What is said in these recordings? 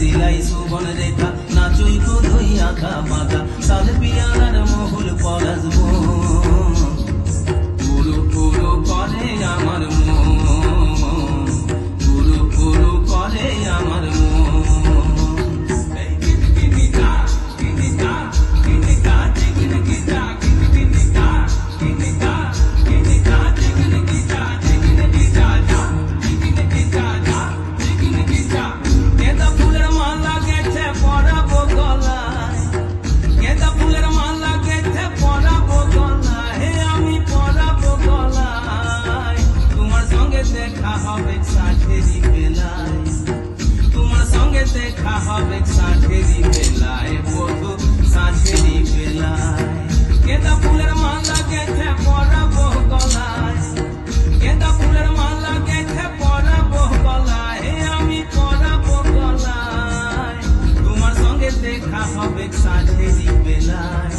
सिलाई सुबन रेखा नाचुई को धोई आका पाका साल पियालार मोहुल पराजबो पुरु पुरु करे आमार मन पुरु पुरु करे आमार मन देखा হবে সাঁঝেরি বেলায় বধু সাঁঝেরি বেলায় গেঁদা ফুলের মালা গেঁথে পরাবো গলায় গেঁদা ফুলের মালা গেঁথে পরাবো গলায় আমি পরাবো গলায় তোমার সঙ্গে দেখা হবে সাঁঝেরি বেলায়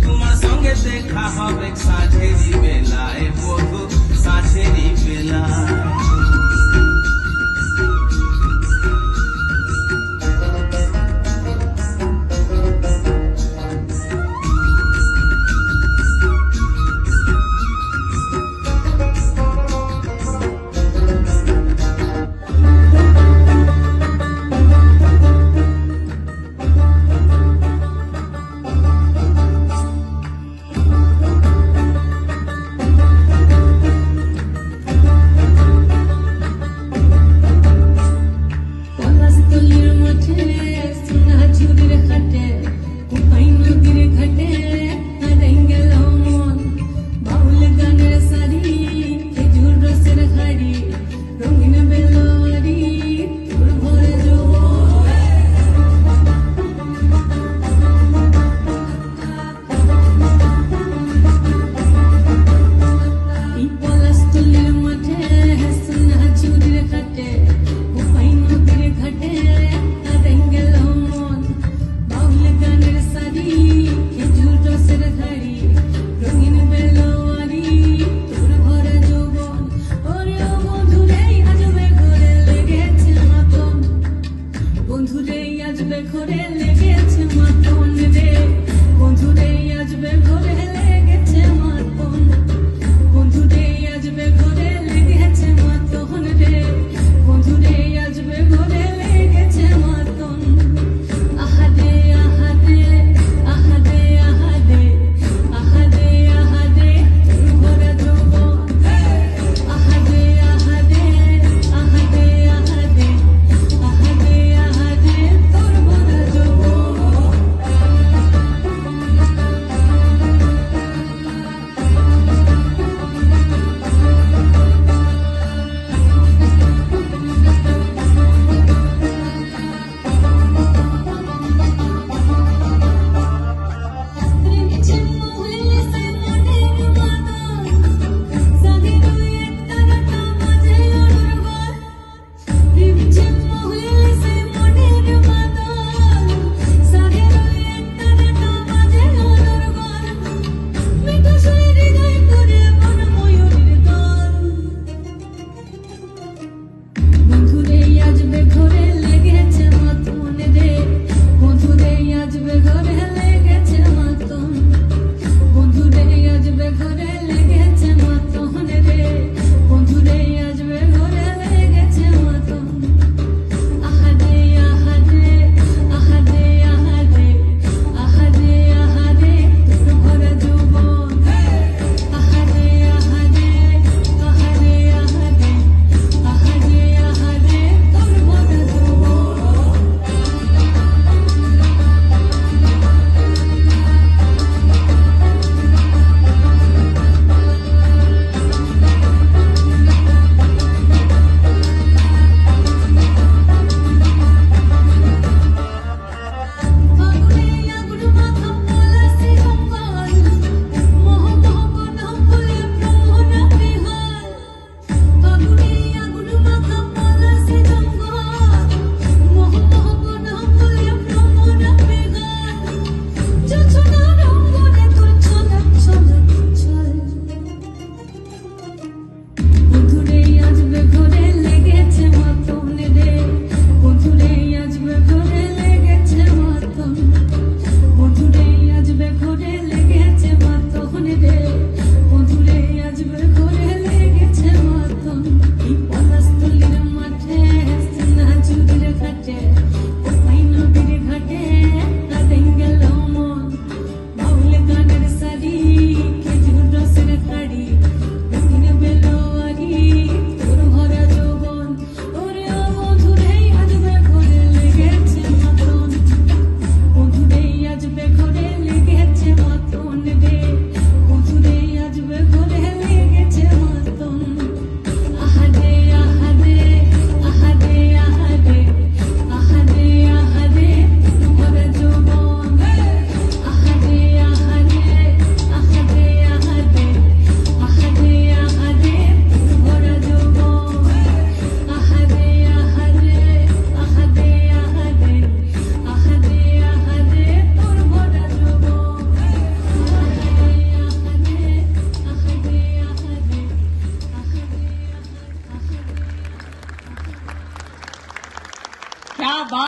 তোমার সঙ্গে দেখা হবে সাঁঝেরি বেলায় বধু সাঁঝেরি বেলায় বন্ধুরে আজবে ঘরে লেগেছে মাতন রে বন্ধুরে আজবে ঘরে